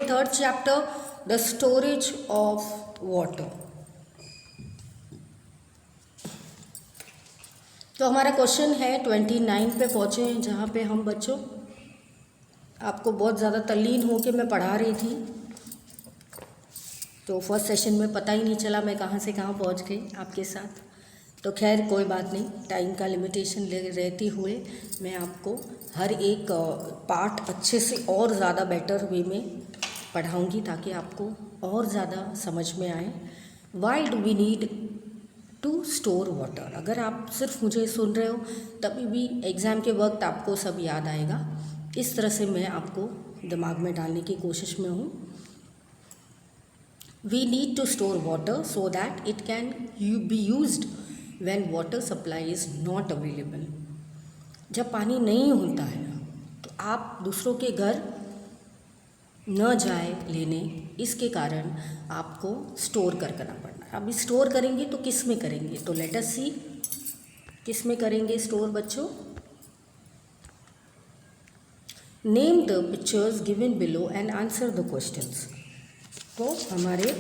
Third chapter the storage of water. तो हमारा question है 29 पे पहुँचे हैं, जहाँ पे हम बच्चों आपको बहुत ज़्यादा तल्लीन होके मैं पढ़ा रही थी, तो फर्स्ट सेशन में पता ही नहीं चला मैं कहाँ से कहाँ पहुँच गई आपके साथ। तो खैर कोई बात नहीं, टाइम का लिमिटेशन रहते हुए मैं आपको हर एक पार्ट अच्छे से और ज़्यादा बेटर वे में पढ़ाऊँगी ताकि आपको और ज़्यादा समझ में आए। Why do we need to store water. अगर आप सिर्फ मुझे सुन रहे हो तभी भी एग्ज़ाम के वक्त आपको सब याद आएगा। इस तरह से मैं आपको दिमाग में डालने की कोशिश में हूँ। We need to store water so that it can be used when water supply is not available. जब पानी नहीं होता है तो आप दूसरों के घर न जाए लेने, इसके कारण आपको स्टोर करना पड़ना है। अब स्टोर करेंगे तो किस में करेंगे, तो लेट अस सी किस में करेंगे स्टोर बच्चों। Name the pictures given below and answer the questions. तो हमारे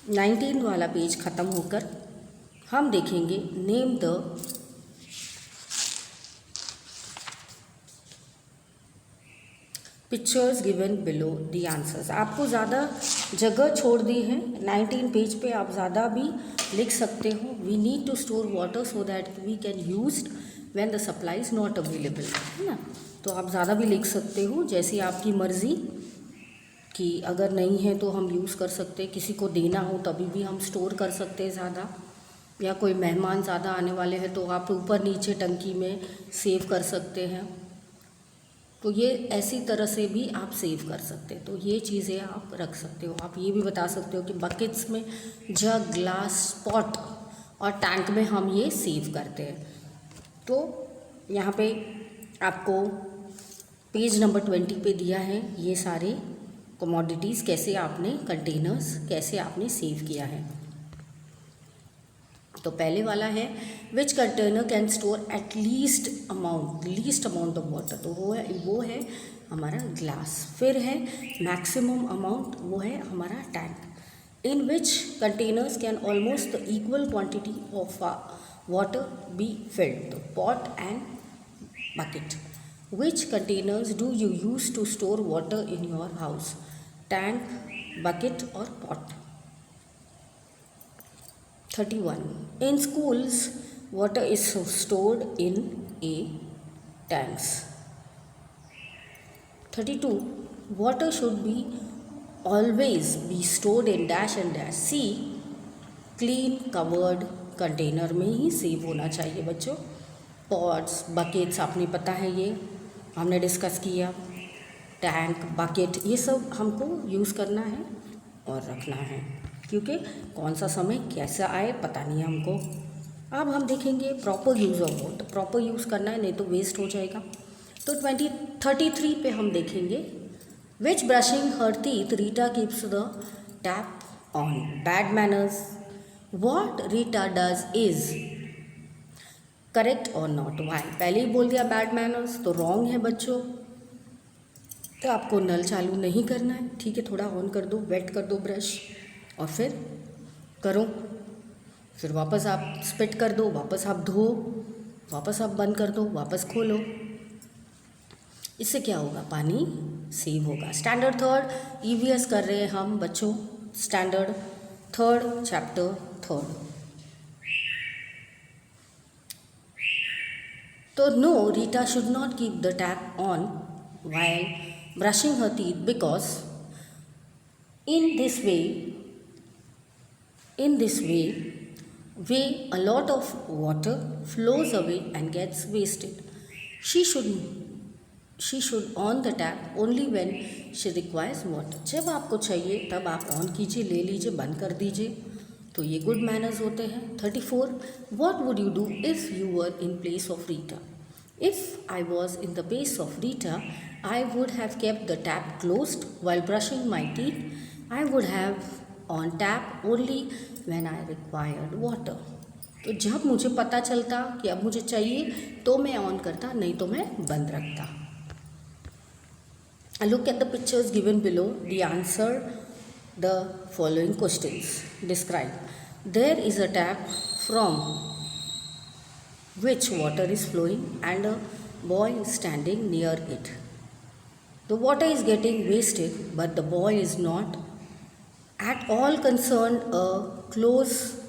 19 वाला पेज ख़त्म होकर हम देखेंगे name the pictures given below the answers. आपको ज़्यादा जगह छोड़ दी है, 19 पेज पे आप ज़्यादा भी लिख सकते हो। We need to store water so that we can use when the supply is not available, है ना। तो आप ज़्यादा भी लिख सकते हो, जैसी आपकी मर्ज़ी, कि अगर नहीं है तो हम यूज़ कर सकते हैं, किसी को देना हो तभी भी हम स्टोर कर सकते हैं ज़्यादा, या कोई मेहमान ज़्यादा आने वाले हैं तो आप ऊपर नीचे टंकी में सेव कर सकते हैं। तो ये ऐसी तरह से भी आप सेव कर सकते हैं। तो ये चीज़ें आप रख सकते हो। आप ये भी बता सकते हो कि बकेट्स में, जग, ग्लास, पॉट और टैंक में हम ये सेव करते हैं। तो यहाँ पे आपको पेज नंबर 20 पे दिया है ये सारे कमोडिटीज़, कैसे आपने कंटेनर्स कैसे आपने सेव किया है। तो पहले वाला है which container can store at least amount of water. तो वो है हमारा ग्लास। फिर है मैक्सिमम अमाउंट, वो है हमारा tank. In which containers can almost the equal quantity of water be filled, the pot and bucket. Which containers do you use to store water in your house? Tank, bucket or pot? 31. In schools, water is stored in A tanks. 32. Water should be always be stored in dash and dash. C. Clean covered container में ही save होना चाहिए बच्चों। Pots, buckets आपने पता है, ये हमने discuss किया। टैंक, बकेट, ये सब हमको यूज़ करना है और रखना है, क्योंकि कौन सा समय कैसा आए पता नहीं है हमको। अब हम देखेंगे proper use of water. Proper use करना है, नहीं तो वेस्ट हो जाएगा। तो 33 पे हम देखेंगे which brushing her teeth Rita keeps the tap on. Bad manners. What Rita does is correct or not? Why? पहले ही बोल दिया बैड मैनर्स, तो रॉन्ग है बच्चों। तो आपको नल चालू नहीं करना है, ठीक है, थोड़ा ऑन कर दो, वेट कर दो ब्रश और फिर करो, फिर वापस आप स्पिट कर दो, वापस आप धो, वापस आप बंद कर दो, वापस खोलो। इससे क्या होगा, पानी सेव होगा। स्टैंडर्ड थर्ड ईवीएस कर रहे हैं हम बच्चों, स्टैंडर्ड थर्ड चैप्टर थर्ड। तो no, Rita should not keep the tap on while brushing her teeth because in this way a lot of water flows away and gets wasted. She should on the tap only when she requires water. जब आपको चाहिए तब आप on कीजिए, ले लीजिए, बंद कर दीजिए, तो ये गुड मैनर्स होते हैं। 34. What would you do if you were in place of Rita? If I was in the place of Rita, I would have kept the tap closed while brushing my teeth. I would have on tap only when I required water. तो जब मुझे पता चलता कि अब मुझे चाहिए तो मैं ऑन करता, नहीं तो मैं बंद रखता। Look at the pictures given below. The answer the following questions. Describe. There is a tap from which water is flowing and a boy is standing near it. The water is getting wasted, but the boy is not at all concerned close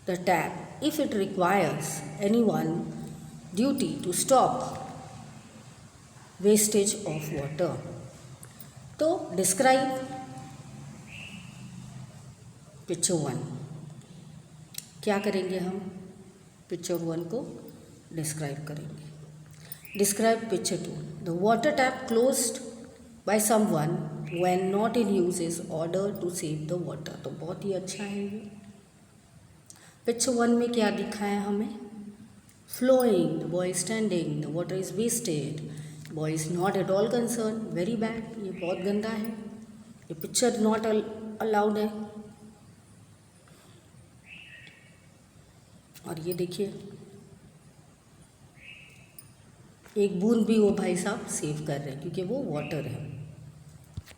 the tap if it requires anyone duty to stop wastage of water. तो describe picture 1, क्या करेंगे हम? Picture 1 को describe करेंगे। Describe picture 2, the water tap closed by someone when not in use is order to save the water. तो बहुत ही अच्छा है ये। पिक्चर 1 में क्या दिखा है हमें? Flowing, the boy standing, the water is wasted, boy is not at all concern. Very bad, ये बहुत गंदा है, ये पिक्चर नॉट अलाउड है। और ये देखिए, एक बूंद भी वो भाई साहब सेव कर रहे हैं क्योंकि वो वाटर है।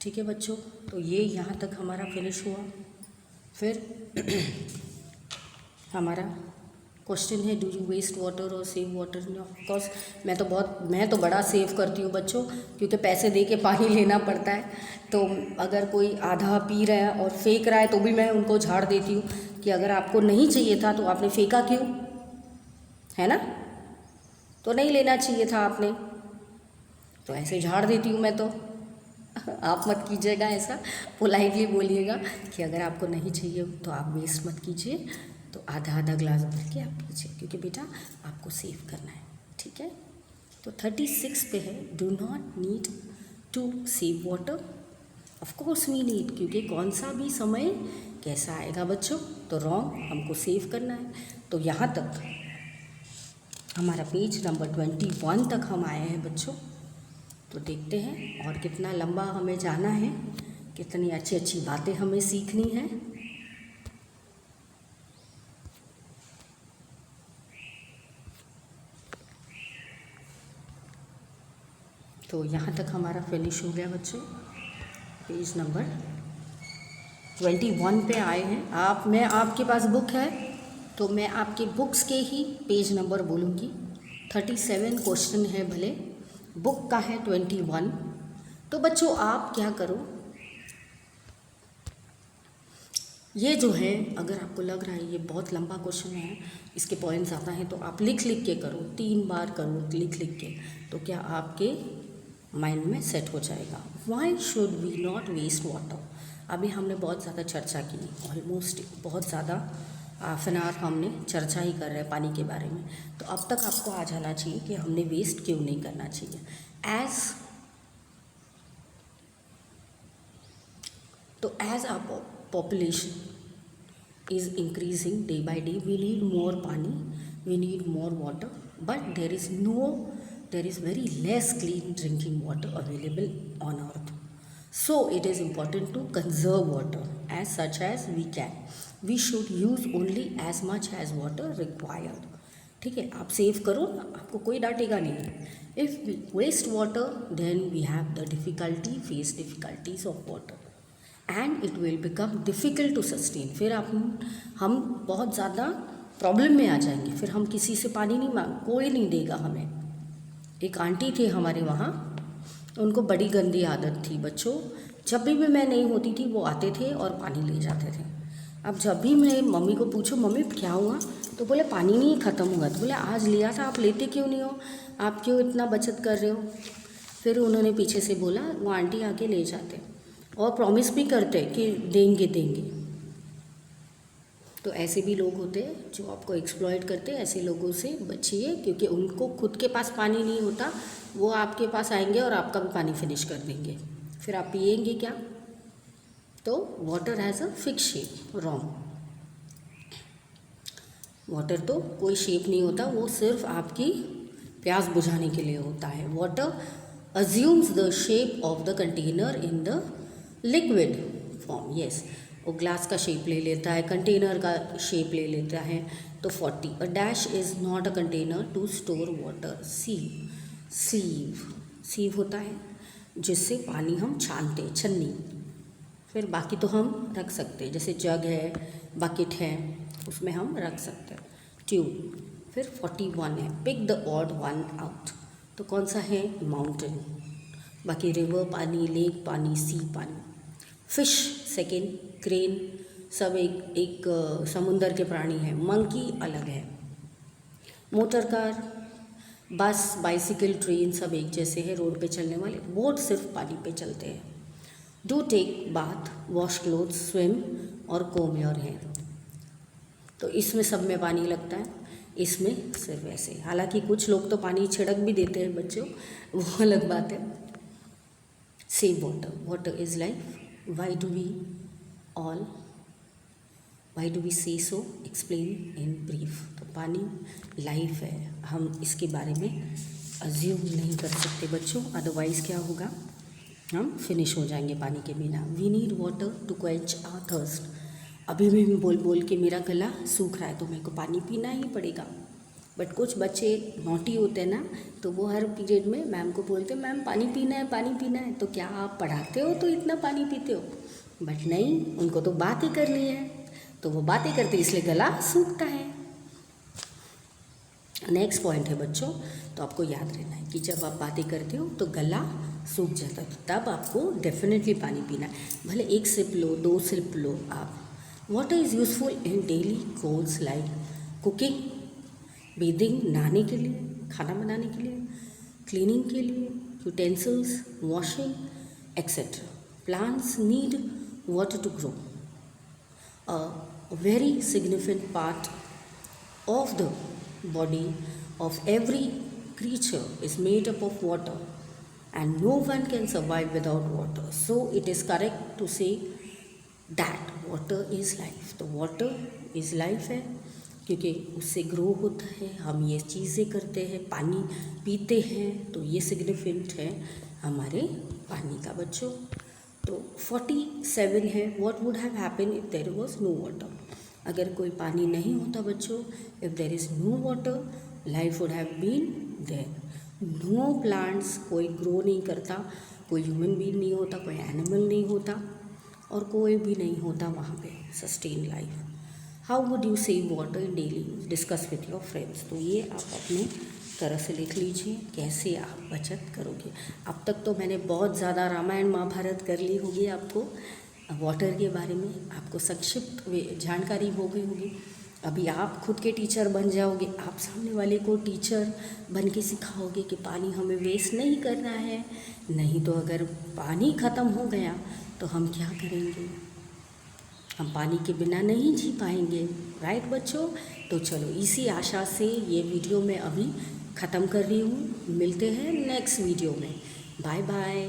ठीक है बच्चों, तो ये यहाँ तक हमारा फिनिश हुआ। फिर हमारा क्वेश्चन है, डू यू वेस्ट वाटर और सेव वाटर? ऑफकोर्स मैं तो बड़ा सेव करती हूँ बच्चों, क्योंकि पैसे दे के पानी लेना पड़ता है। तो अगर कोई आधा पी रहा है और फेंक रहा है तो भी मैं उनको झाड़ देती हूँ कि अगर आपको नहीं चाहिए था तो आपने फेंका क्यों, है ना? तो नहीं लेना चाहिए था आपने, तो ऐसे झाड़ देती हूँ मैं तो। आप मत कीजिएगा ऐसा, पोलाइटली बोलिएगा कि अगर आपको नहीं चाहिए तो आप वेस्ट मत कीजिए, तो आधा आधा ग्लास भर के आप पीजिए, क्योंकि बेटा आपको सेव करना है। ठीक है, तो 36 पे है, do not need to save water. Of course we need, क्योंकि कौन सा भी समय कैसा आएगा बच्चों, तो रॉन्ग, हमको सेव करना है। तो यहाँ तक हमारा पेज नंबर 21 तक हम आए हैं बच्चों। तो देखते हैं और कितना लंबा हमें जाना है, कितनी अच्छी अच्छी बातें हमें सीखनी है। तो यहाँ तक हमारा फिनिश हो गया बच्चों, पेज नंबर 21 पे आए हैं। मैं आपके पास बुक है तो मैं आपके बुक्स के ही पेज नंबर बोलूँगी। 37 क्वेश्चन है, भले बुक का है 21। तो बच्चों आप क्या करो, ये जो है अगर आपको लग रहा है ये बहुत लंबा क्वेश्चन है, इसके पॉइंट्स ज़्यादा हैं, तो आप लिख लिख के करो, 3 बार करो लिख लिख के, तो क्या आपके माइंड में सेट हो जाएगा। Why should we not waste water? अभी हमने बहुत ज़्यादा चर्चा की, ऑलमोस्ट बहुत ज़्यादा हाफ एन आवर हमने चर्चा ही कर रहे हैं पानी के बारे में। तो अब तक आपको आ जाना चाहिए कि हमने वेस्ट क्यों नहीं करना चाहिए। As our population is increasing day by day, we need more pani, we need more water, but there is very less clean drinking water available on earth. So it is important to conserve water as such as we can. We should use only as much as water required. ठीक है, आप save करो, आपको कोई डांटेगा नहीं। If we waste water, then we have the face difficulties of water. And it will become difficult to sustain. फिर हम बहुत ज़्यादा प्रॉब्लम में आ जाएंगे, फिर हम किसी से पानी नहीं कोई नहीं देगा हमें। एक आंटी थे हमारे वहाँ, उनको बड़ी गंदी आदत थी बच्चों, जब भी मैं नहीं होती थी वो आते थे और पानी ले जाते थे। अब जब भी मैं मम्मी को पूछूं मम्मी क्या हुआ, तो बोले पानी नहीं ख़त्म हुआ। तो बोले आज लिया था, आप लेते क्यों नहीं हो, आप क्यों इतना बचत कर रहे हो? फिर उन्होंने पीछे से बोला, वो आंटी आके ले जाते और प्रॉमिस भी करते कि देंगे। तो ऐसे भी लोग होते हैं जो आपको एक्सप्लॉइट करते हैं, ऐसे लोगों से बचिए, क्योंकि उनको खुद के पास पानी नहीं होता, वो आपके पास आएंगे और आपका भी पानी फिनिश कर देंगे, फिर आप पिएंगे क्या? तो water has a fix shape, wrong. Water तो कोई शेप नहीं होता, वो सिर्फ आपकी प्यास बुझाने के लिए होता है। Water assumes the shape of the container in the liquid form. Yes, वो ग्लास का शेप ले लेता है, कंटेनर का शेप ले लेता है। तो 40 a dash is not a container to store water. Sieve होता है जिससे पानी हम छानते हैं, छन्नी। फिर बाकी तो हम रख सकते हैं, जैसे जग है, बकेट है, उसमें हम रख सकते हैं। ट्यूब। फिर 41 है pick the odd one out. तो कौन सा है? माउंटेन। बाकी रिवर पानी, लेक पानी, सी पानी। फिश सेकेंड, क्रेन सब एक समुंदर के प्राणी हैं। मंकी अलग है। मोटर कार, बस, बाइसिकल, ट्रेन सब एक जैसे हैं, रोड पे चलने वाले। बोट सिर्फ पानी पे चलते हैं। Do take bath, wash clothes, swim और कोम योर हेयर। तो इसमें सब में पानी लगता है, इसमें सिर्फ ऐसे। हालांकि कुछ लोग तो पानी छिड़क भी देते हैं बच्चों, वो अलग बात है। Save water, water is life. Why do we say so? Explain in brief. तो पानी लाइफ है, हम इसके बारे में अज्यूम नहीं कर सकते बच्चों, अदरवाइज़ क्या होगा, हम फिनिश हो जाएंगे पानी के बिना। We need water to quench our thirst. अभी भी मैं बोल के मेरा गला सूख रहा है तो मेरे को पानी पीना ही पड़ेगा। बट कुछ बच्चे नोटी होते हैं ना, तो वो हर पीरियड में मैम को बोलते हैं मैम पानी पीना है, पानी पीना है। तो क्या आप पढ़ाते हो तो इतना पानी पीते हो? बट नहीं, उनको तो बात ही करनी है, तो वो बातें करते इसलिए गला सूखता है। नेक्स्ट पॉइंट है बच्चों, तो आपको याद रहना है कि जब आप बातें करते हो तो गला सूख जाता है, तब आपको डेफिनेटली पानी पीना है। भले 1 सिप लो, 2 सिप लो आप। Water is useful in daily goals like cooking, bathing, नहाने के लिए, खाना बनाने के लिए, क्लीनिंग के लिए, utensils, washing etcetera. Plants need water to grow. A very significant part of the body of every creature is made up of water, and no one can survive without water. So it is correct to say that water is life. तो water is life है, क्योंकि उससे grow होता है, हम ये चीज़ें करते हैं, पानी पीते हैं, तो ये सिग्निफिकेंट है हमारे पानी का बच्चों। तो 47 है what would have happen if there was no water. अगर कोई पानी नहीं होता बच्चों, if there is no water life would have been there. No plants, कोई ग्रो नहीं करता, कोई ह्यूमन बीइंग नहीं होता, कोई एनिमल नहीं होता, और कोई भी नहीं होता वहाँ पे sustain life. How would you save water in daily use? Discuss with your friends. तो ये आप अपने तरह से लिख लीजिए कैसे आप बचत करोगे। अब तक तो मैंने बहुत ज़्यादा रामायण महाभारत कर ली होगी, आपको वाटर के बारे में आपको संक्षिप्त जानकारी हो गई होगी। अभी आप खुद के टीचर बन जाओगे, आप सामने वाले को टीचर बन के सिखाओगे कि पानी हमें वेस्ट नहीं करना है। नहीं तो अगर पानी ख़त्म हो गया तो हम क्या करेंगे? हम पानी के बिना नहीं जी पाएंगे, राइट बच्चों? तो चलो इसी आशा से ये वीडियो मैं अभी ख़त्म कर रही हूँ। मिलते हैं नेक्स्ट वीडियो में। Bye bye.